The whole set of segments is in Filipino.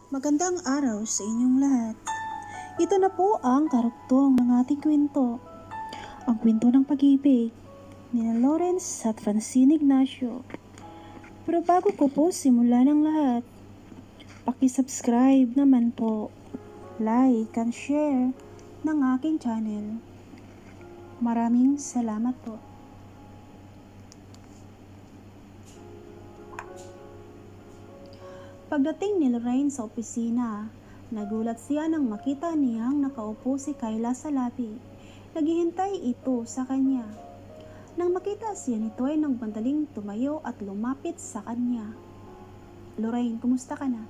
Magandang araw sa inyong lahat. Ito na po ang karugtong ng ating kwento. Ang kwento ng pag-ibig ni Lawrence at Francine Ignacio. Pero bago ko po simulan ang lahat, paki-subscribe naman po, like and share ng aking channel. Maraming salamat po. Pagdating ni Lorraine sa opisina, nagulat siya nang makita niyang nakaupo si Kayla sa labi. Naghihintay ito sa kanya. Nang makita siya nito ay nagbandaling tumayo at lumapit sa kanya. Lorraine, kumusta ka na?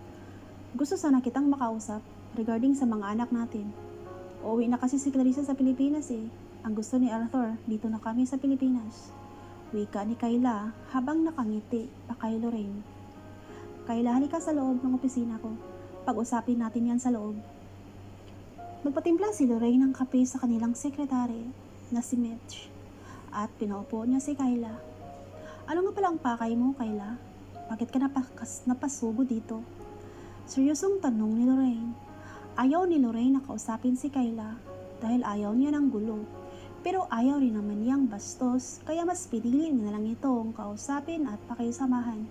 Gusto sana kitang makausap regarding sa mga anak natin. Uuwi na kasi si Clarissa sa Pilipinas eh. Ang gusto ni Arthur, dito na kami sa Pilipinas. Wika ni Kayla habang nakangiti pa kay Lorraine. Kayla, halika sa loob ng opisina ko. Pag-usapin natin yan sa loob. Magpatimpla si Lorraine ng kape sa kanilang sekretary na si Mitch at pinaupo niya si Kayla. Ano nga pala ang pakay mo, Kayla? Bakit ka napasubo dito? Seryosong tanong ni Lorraine. Ayaw ni Lorraine na kausapin si Kayla dahil ayaw niya ng gulo. Pero ayaw rin naman niyang bastos kaya mas pinili niya na lang itong kausapin at pakisamahan.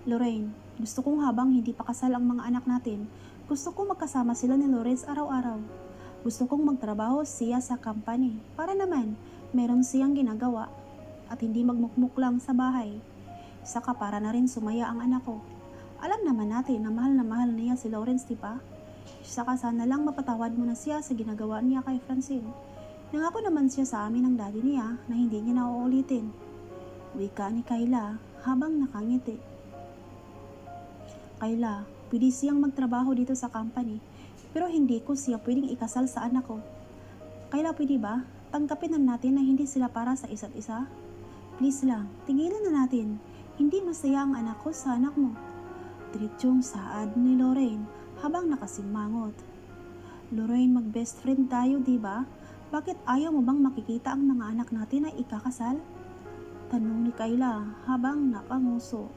Lorraine, gusto kong habang hindi pa kasal ang mga anak natin, gusto kong magkasama sila ni Lawrence araw-araw. Gusto kong magtrabaho siya sa company para naman meron siyang ginagawa at hindi magmukmuk lang sa bahay. Saka para na rin sumaya ang anak ko. Alam naman natin na mahal niya si Lawrence, diba? Saka sana lang mapatawad mo na siya sa ginagawa niya kay Francine. Nangako naman siya sa amin ng daddy niya na hindi niya na uulitin. Wika ni Kayla habang nakangiti. Kayla, pwede siyang magtrabaho dito sa company, pero hindi ko siya pwedeng ikasal sa anak ko. Kayla, pwede ba? Tanggapin na natin na hindi sila para sa isa't isa? Please lang, tigilan na natin. Hindi masaya ang anak ko sa anak mo. Diretsong saad ni Lorraine habang nakasimangot. Lorraine, mag-best friend tayo, diba? Bakit ayaw mo bang makikita ang mga anak natin na ikakasal? Tanong ni Kayla habang nakanguso.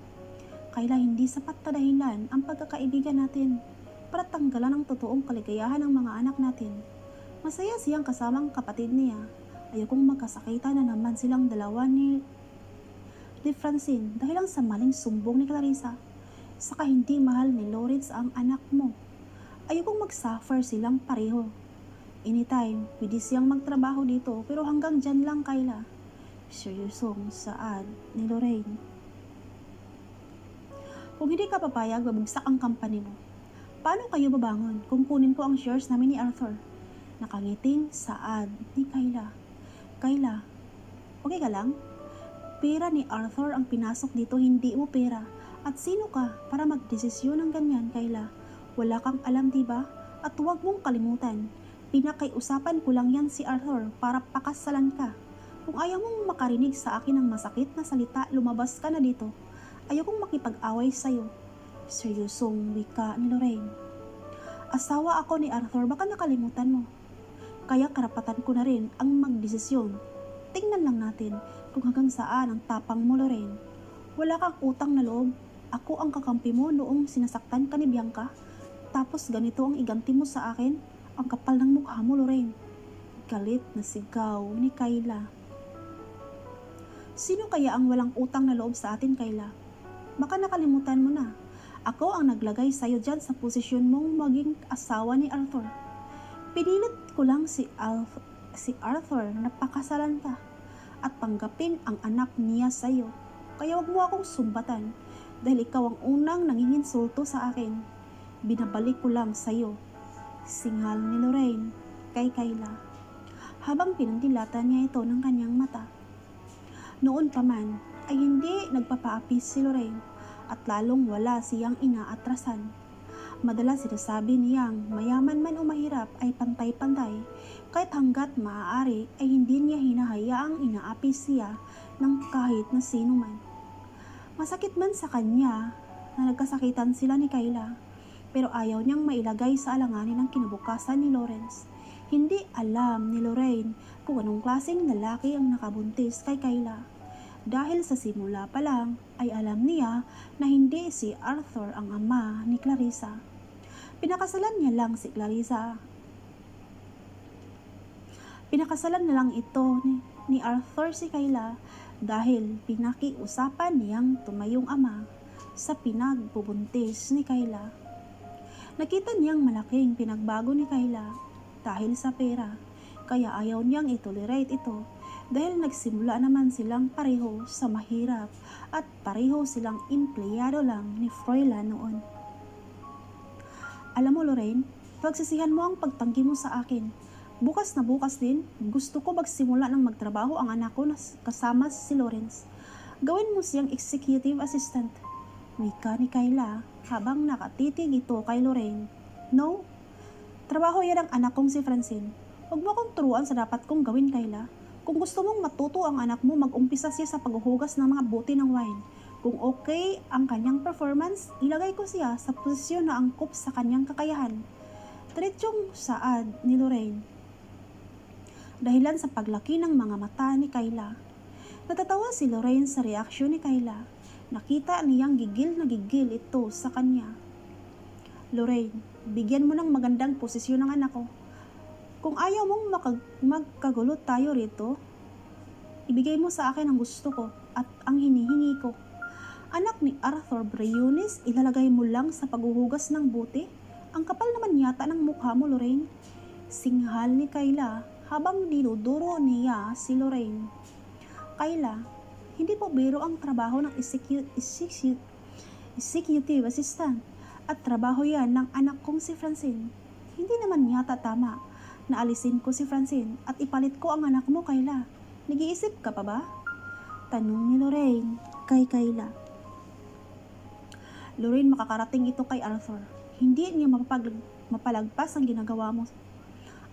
Kayla, hindi sapat na dahilan ang pagkakaibigan natin para tanggalan ang totoong kaligayahan ng mga anak natin. Masaya siyang kasamang kapatid niya. Ayokong magkasakitan na naman silang dalawa ni Francine dahil lang sa maling sumbong ni Clarissa. Saka hindi mahal ni Lawrence ang anak mo. Ayokong mag-suffer silang pareho. Anytime, pwede siyang magtrabaho dito pero hanggang dyan lang, Kayla. Seryosong saad ni Lorraine. Kung hindi ka papayag, babagsak ang company mo. Paano kayo babangon kung kunin ko ang shares namin ni Arthur? Nakangiting saad ni Kayla. Kayla, okay ka lang? Pera ni Arthur ang pinasok dito, hindi mo pera. At sino ka para magdesisyon ng ganyan, Kayla? Wala kang alam, diba? At huwag mong kalimutan, pinakiusapan ko lang yan si Arthur para pakasalan ka. Kung ayaw mong makarinig sa akin ng masakit na salita, lumabas ka na dito. Ayokong makipag-away sa'yo. Seryosong wika ni Lorraine. Asawa ako ni Arthur, baka nakalimutan mo. Kaya karapatan ko na rin ang magdesisyon. Tingnan lang natin kung hanggang saan ang tapang mo, Lorraine. Wala kang utang na loob. Ako ang kakampi mo noong sinasaktan ka ni Bianca. Tapos ganito ang iganti mo sa akin. Ang kapal ng mukha mo, Lorraine. Galit na sigaw ni Kayla. Sino kaya ang walang utang na loob sa atin, Kayla? Baka nakalimutan mo na. Ako ang naglagay sa'yo dyan sa posisyon mong maging asawa ni Arthur. Pinilit ko lang si Arthur na pakasalan ka at tanggapin ang anak niya sa'yo. Kaya wag mo akong sumbatan dahil ikaw ang unang nanginginsulto sa akin. Binabalik ko lang sa'yo. Singal ni Lorraine kay Kayla habang pinandilatan niya ito ng kanyang mata. Noon pa man ay hindi nagpapaapis si Lorraine at lalong wala siyang inaatrasan. Madalas sinasabi niyang mayaman man o mahirap ay pantay-pantay kahit hanggat maaari ay hindi niya hinahayaang inaapis siya ng kahit na sino man. Masakit man sa kanya na nagkasakitan sila ni Kayla pero ayaw niyang mailagay sa alanganin ang kinabukasan ni Lawrence. Hindi alam ni Lorraine kung anong klaseng lalaki ang nakabuntis kay Kayla. Dahil sa simula pa lang ay alam niya na hindi si Arthur ang ama ni Clarissa. Pinakasalan niya lang si Clarissa. Pinakasalan na lang ito ni Arthur si Kayla dahil pinakiusapan niyang tumayong ama sa pinagbubuntis ni Kayla. Nakita niyang malaking pinagbago ni Kayla dahil sa pera, kaya ayaw niyang itolerate ito dahil nagsimula naman silang pareho sa mahirap at pareho silang empleyado lang ni Froilan noon. Alam mo Lorraine, pagsisihan mo ang pagtanggi mo sa akin. Bukas na bukas din, gusto ko magsimula ng magtrabaho ang anak ko na kasama si Lawrence. Gawin mo siyang executive assistant. Wika ni Kayla habang nakatitig ito kay Lorraine. No, trabaho yan ang anak kong si Francine. Huwag mo akong turuan sa dapat kong gawin, Kayla. Kung gusto mong matuto ang anak mo, mag-umpisa siya sa paghuhugas ng mga bote ng wine. Kung okay ang kanyang performance, ilagay ko siya sa posisyon na angkop sa kanyang kakayahan. Diretsyong saad ni Lorraine. Dahilan sa paglaki ng mga mata ni Kayla. Natatawa si Lorraine sa reaksyon ni Kayla. Nakita niyang gigil na gigil ito sa kanya. Lorraine, bigyan mo ng magandang posisyon ng anak ko. Kung ayaw mong magkagulo tayo rito, ibigay mo sa akin ang gusto ko at ang hinihingi ko. Anak ni Arthur Briones, ilalagay mo lang sa paghuhugas ng bote? Ang kapal naman yata ng mukha mo, Lorraine. Singhal ni Kayla habang dinuduro niya si Lorraine. Kayla, hindi po biro ang trabaho ng executive assistant at trabaho yan ng anak kong si Francine. Hindi naman yata tama na alisin ko si Francine at ipalit ko ang anak mo, Kayla. Nag-iisip ka pa ba? Tanong ni Lorraine kay Kayla. Lorraine, makakarating ito kay Arthur. Hindi niya mapalagpas ang ginagawa mo.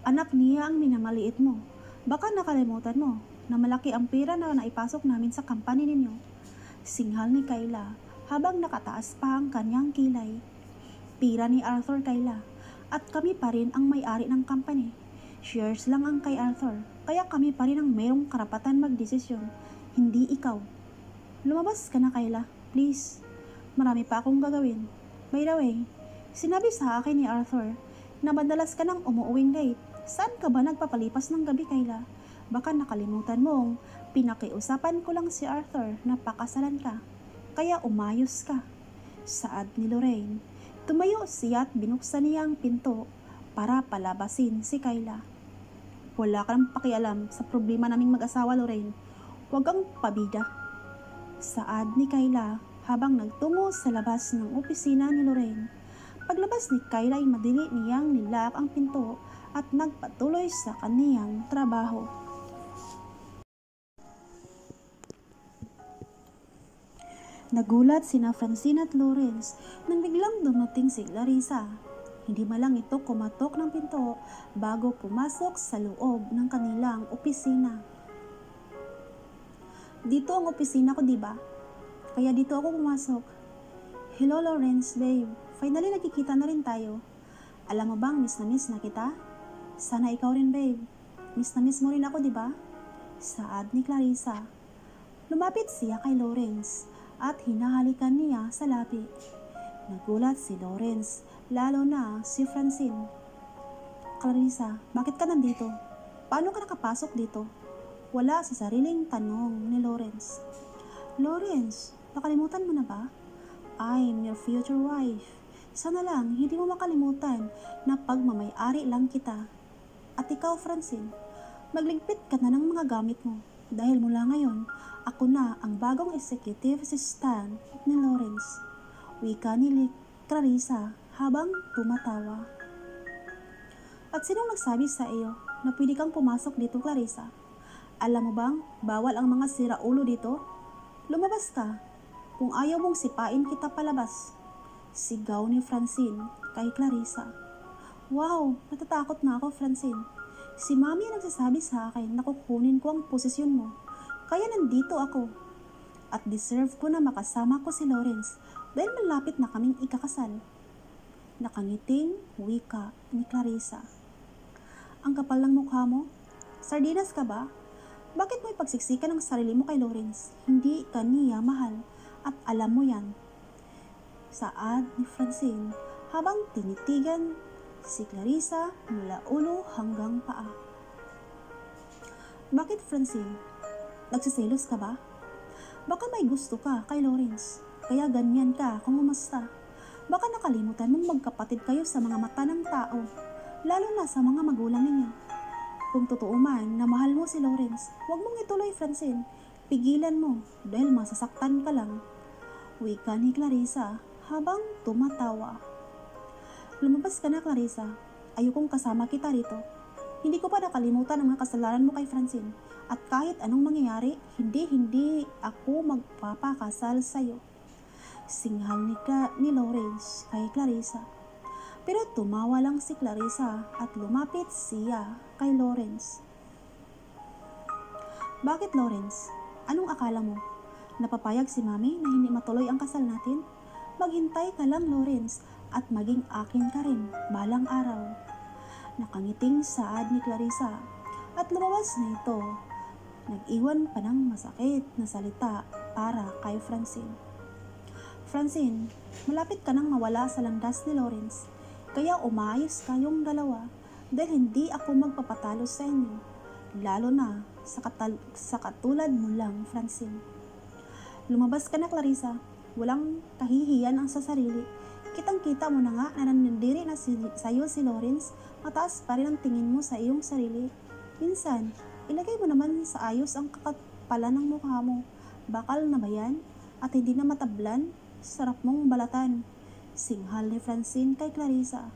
Anak niya ang minamaliit mo. Baka nakalimutan mo na malaki ang pera na naipasok namin sa company ninyo. Singhal ni Kayla habang nakataas pa ang kanyang kilay. Pera ni Arthur, Kayla, at kami pa rin ang may-ari ng company. Shares lang ang kay Arthur, kaya kami pa rin ang mayroong karapatan magdesisyon, hindi ikaw. Lumabas ka na, Kayla, please. Marami pa akong gagawin. By the way, sinabi sa akin ni Arthur na madalas ka nang umuuwing late. Saan ka ba nagpapalipas ng gabi, Kayla? Baka nakalimutan mong pinakiusapan ko lang si Arthur na pakasalan ka, kaya umayos ka. Saad ni Lorraine. Tumayo siya at binuksan niya ang pinto para palabasin si Kayla. Wala kang pakialam sa problema naming mag-asawa, Lorraine. Huwag kang pabida. Saad ni Kayla habang nagtungo sa labas ng opisina ni Lorraine. Paglabas ni Kayla ay madali niyang nilak ang pinto at nagpatuloy sa kaniyang trabaho. Nagulat sina Francine at Lawrence nang biglang dumating si Clarissa. Hindi malang ito kumatok ng pinto bago pumasok sa loob ng kanilang opisina. Dito ang opisina ko, diba? Kaya dito ako pumasok. Hello Lawrence, babe. Finally nagkikita na rin tayo. Alam mo bang miss na kita? Sana ikaw rin, babe. Miss na miss mo rin ako, diba? Saad ni Clarissa. Lumapit siya kay Lawrence at hinahalikan niya sa labi. Nagulat si Lawrence, lalo na si Francine. Clarissa, bakit ka nandito? Paano ka nakapasok dito? Wala sa sariling tanong ni Lawrence. Lawrence, nakalimutan mo na ba? I'm your future wife. Sana lang hindi mo makalimutan na pagmamay-ari lang kita. At ikaw, Francine, magligpit ka na ng mga gamit mo dahil mula ngayon, ako na ang bagong executive assistant ni Lawrence. Wika ni Clarissa habang tumatawa. At sinong nagsabi sa iyo na pwede kang pumasok dito, Clarissa? Alam mo bang bawal ang mga siraulo dito? Lumabas ka kung ayaw mong sipain kita palabas. Sigaw ni Francine kay Clarissa. Wow, natatakot na ako, Francine. Si Mami ang nagsasabi sa akin na kukunin ko ang posisyon mo. Kaya nandito ako. At deserve ko na makasama ko si Lawrence dahil malapit na kaming ikakasal. Nakangiting wika ni Clarissa. Ang kapal ng mukha mo? Sardinas ka ba? Bakit mo ipagsiksikan ang sarili mo kay Lawrence? Hindi ka niya mahal at alam mo yan. Saad ni Francine habang tinitigan si Clarissa mula ulo hanggang paa. Bakit, Francine? Nagsiselos ka ba? Baka may gusto ka kay Lawrence, kaya ganyan ka kung umasta. Baka nakalimutan mong magkapatid kayo sa mga mata ng tao, lalo na sa mga magulang ninyo. Kung totoo man na mahal mo si Lawrence, huwag mong ituloy, Francine. Pigilan mo dahil masasaktan ka lang. Wika ni Clarissa habang tumatawa. Lumabas ka na, Clarissa. Ayokong kasama kita rito. Hindi ko pa nakalimutan ang mga kasalanan mo kay Francine. At kahit anong mangyayari, hindi ako magpapakasal sa'yo. Singhal ni Lawrence kay Clarissa. Pero tumawa lang si Clarissa at lumapit siya kay Lawrence. Bakit, Lawrence? Anong akala mo? Napapayag si Mami na hindi matuloy ang kasal natin? Maghintay ka lang, Lawrence, at maging akin ka rin balang araw. Nakangiting saad ni Clarissa at lumabas na ito. Nag-iwan pa ng masakit na salita para kay Francine. Francine, malapit ka nang mawala sa landas ni Lawrence, kaya umayos kayong dalawa dahil hindi ako magpapatalo sa inyo, lalo na sa katulad mo lang, Francine. Lumabas ka na, Clarissa. Walang kahihiyan ang sa sarili. Kitang-kita mo na nga na nanandiri na sa'yo si Lawrence, mataas pa rin ang tingin mo sa iyong sarili. Minsan, ilagay mo naman sa ayos ang kakapalan ng mukha mo. Bakal na ba yan? At hindi na matablan? Sarap mong balatan. Singhal ni Francine kay Clarissa.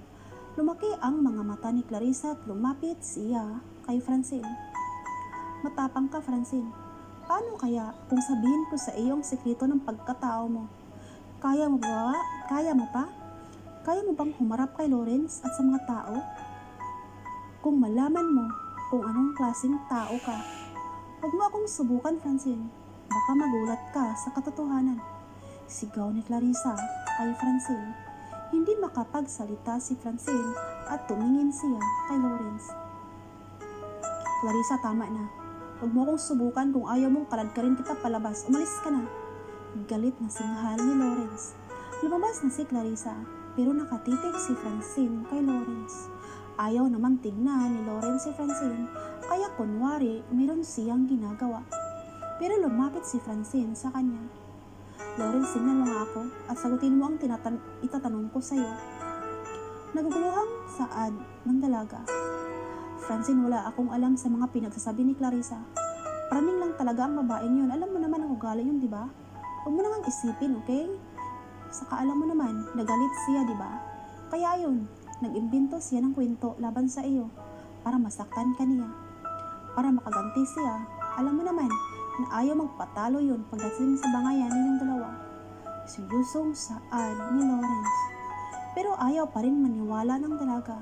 Lumaki ang mga mata ni Clarissa at lumapit siya kay Francine. Matapang ka, Francine. Paano kaya kung sabihin ko sa iyong sekreto ng pagkatao mo? Kaya mo ba? Kaya mo pa? Kaya mo bang humarap kay Lawrence at sa mga tao? Kung malaman mo kung anong klaseng tao ka, huwag mo akong subukan, Francine. Baka magulat ka sa katotohanan. Sigaw ni Clarissa kay Francine. Hindi makapagsalita si Francine at tumingin siya kay Lawrence. Clarissa, tama na. Huwag mo akong subukan kung ayaw mong kaladkarin kita palabas. Umalis ka na. Galit na singhal ni Lawrence. Lumabas na si Clarissa, pero nakatitig si Francine kay Lawrence. Ayaw naman tingnan ni Lawrence si Francine, kaya kunwari mayroon siyang ginagawa. Pero lumapit si Francine sa kanya. Lawrence, tingnan mo nga ako at sagutin mo ang itatanong ko sa iyo. Naguguluhang saad ng dalaga. Francine, wala akong alam sa mga pinagsasabi ni Clarissa. Praning lang talaga ang babaeng yun. Alam mo naman ang ugali yun, di ba? Huwag mo nang isipin, okay? Saka alam mo naman, nagalit siya, di ba? Kaya ayun, nag-imbento siya ng kwento laban sa iyo para masaktan ka niya. Para makaganti siya. Alam mo naman na ayaw magpatalo yun pagdating sa bangayan ninyong dalawa. Seryousong saad ni Lawrence. Pero ayaw pa rin maniwala ng dalaga.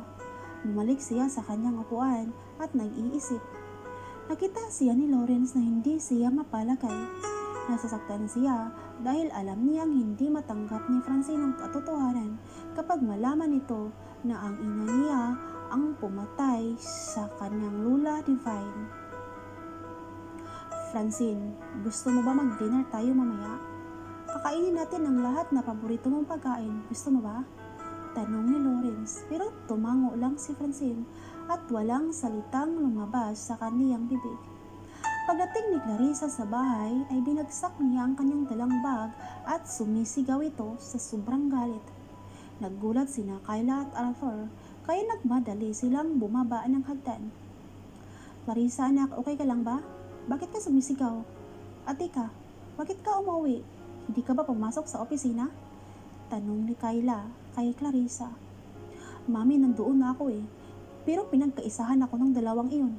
Bumalik siya sa kanyang upuan at nag-iisip. Nakita siya ni Lawrence na hindi siya mapalagay. Nasasaktan siya dahil alam niyang hindi matanggap ni Francine ang katotohanan kapag malaman nito na ang ina niya ang pumatay sa kanyang lula divine. Francine, gusto mo ba mag-dinner tayo mamaya? Kakainin natin ang lahat na paborito mong pagkain. Gusto mo ba? Tanong ni Lawrence, pero tumango lang si Francine at walang salitang lumabas sa kaniyang bibig. Pagdating ni Clarissa sa bahay ay binagsak niya ang kanyang dalang bag at sumisigaw ito sa sobrang galit. Naggulat sina Kyla at Arthur kaya nagmadali silang bumaba ng hagdan. Clarissa, anak, okay ka lang ba? Bakit ka sumisigaw? At ika, bakit ka umuwi? Hindi ka ba pumasok sa opisina? Tanong ni Kyla kay Clarissa. Mami, nandoon na ako pero pinagkaisahan ako ng dalawang iyon.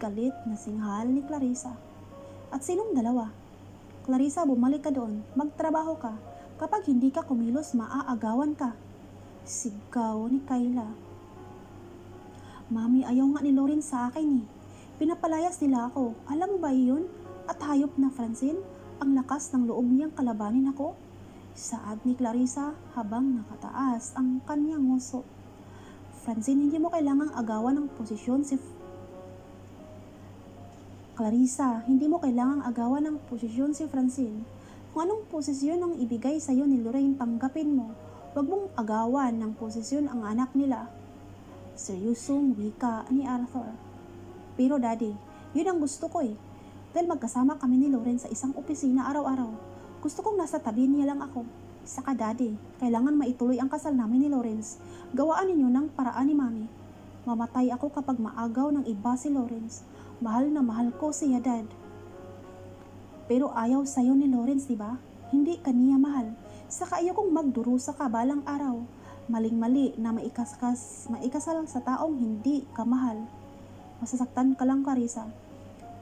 Galit na singhal ni Clarissa. At sinong dalawa? Clarissa, bumalik ka doon. Magtrabaho ka. Kapag hindi ka kumilos, maaagawan ka. Sigaw ni Kyla. Mami, ayaw nga ni Lawrence sa akin Pinapalayas nila ako. Alam mo ba iyon? At hayop na, Francine, ang lakas ng loob niyang kalabanin ako. Saad ni Clarissa habang nakataas ang kanyang nguso. Francine, hindi mo kailangang agawan ng posisyon si Clarissa, hindi mo kailangang agawan ng posisyon si Francine. Kung anong posisyon ang ibigay sa iyo ni Lorraine, tanggapin mo. Wag mong agawan ng posisyon ang anak nila. Seryosong wika ni Arthur. Pero daddy, yun ang gusto ko eh. Dahil magkasama kami ni Lawrence sa isang opisina araw-araw. Gusto kong nasa tabi niya lang ako. Saka daddy, kailangan maituloy ang kasal namin ni Lawrence. Gawaan ninyo ng paraan ni mami. Mamatay ako kapag maagaw ng iba si Lawrence. Mahal na mahal ko siya, dad. Pero ayaw sa'yo ni Lawrence, diba? Hindi kaniya mahal. Saka ayaw kong magdurusa ka balang araw. Maling-mali na maikasal sa taong hindi ka mahal. Masasaktan ka lang, Carissa.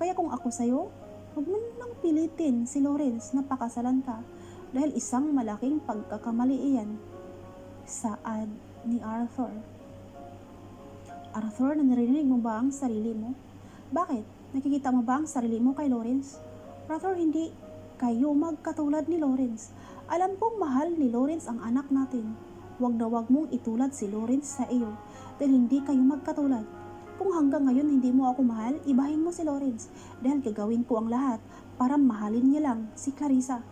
Kaya kung ako sa'yo, huwag mo nang pilitin si Lawrence na pakasalan ka dahil isang malaking pagkakamali iyan. Saad ni Arthur. Arthur, narinig mo ba ang sarili mo? Bakit? Nakikita mo ba ang sarili mo kay Lawrence? Arthur, hindi kayo magkatulad ni Lawrence. Alam kong mahal ni Lawrence ang anak natin. Huwag na huwag mong itulad si Lawrence sa iyo dahil hindi kayo magkatulad. Kung hanggang ngayon hindi mo ako mahal, ibahin mo si Lawrence dahil gagawin ko ang lahat para mahalin niya lang si Carissa.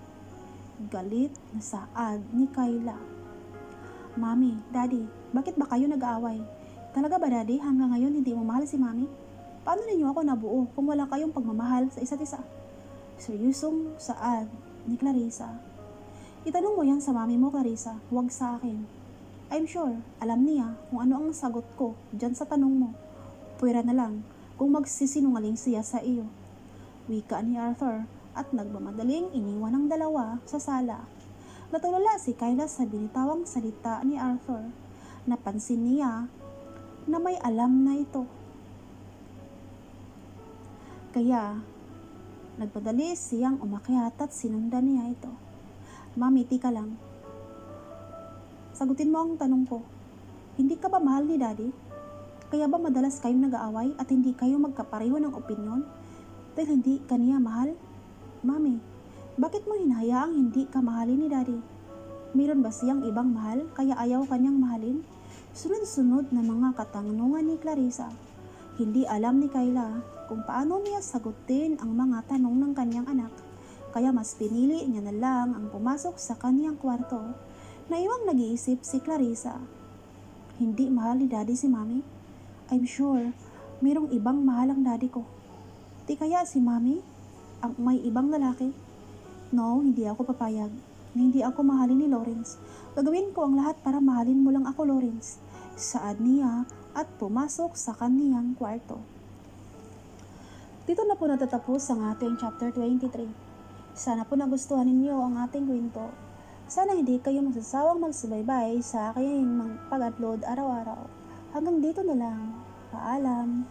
Galit na saad ni Kayla. Mami, Daddy, bakit ba kayo nag-aaway? Talaga ba, Daddy, hanggang ngayon hindi mo mahal si Mami? Paano ninyo ako nabuo kung wala kayong pagmamahal sa isa't isa? Seryosong saad ni Clarissa. Itanong mo yan sa mami mo, Clarissa, huwag sa akin. I'm sure, alam niya kung ano ang sagot ko dyan sa tanong mo. Pwera na lang kung magsisinungaling siya sa iyo. Wika ni Arthur at nagmamadaling iniwan ng dalawa sa sala. Natulala si Kayla sa binitawang salita ni Arthur. Napansin niya na may alam na ito. Kaya, nagpadali siyang umakyat at sinundan niya ito. Mami, tika lang. Sagutin mo ang tanong ko. Hindi ka ba mahal ni Daddy? Kaya ba madalas kayong nag-aaway at hindi kayo magkapareho ng opinyon? Dahil hindi ka niya mahal? Mami, bakit mo hinahayaang hindi ka mahalin ni Daddy? Meron ba siyang ibang mahal kaya ayaw kanyang mahalin? Sunod-sunod na mga katanungan ni Clarissa. Hindi alam ni Kayla kung paano niya sagutin ang mga tanong ng kanyang anak. Kaya mas pinili niya na lang ang pumasok sa kanyang kwarto. Naiwang nag-iisip si Clarissa. Hindi mahal ni Daddy si Mami? I'm sure mayroong ibang mahal ang Daddy ko. Di kaya si Mami ang may ibang lalaki? No, hindi ako papayag na hindi ako mahalin ni Lawrence. Gagawin ko ang lahat para mahalin mo lang ako, Lawrence. Saad niya at pumasok sa kaniyang kwarto. Dito na po natatapos ang ating chapter 23. Sana po nagustuhan ninyo ang ating kwento. Sana hindi kayo masasawang magsubaybay sa aking pag-upload araw-araw. Hanggang dito na lang. Paalam.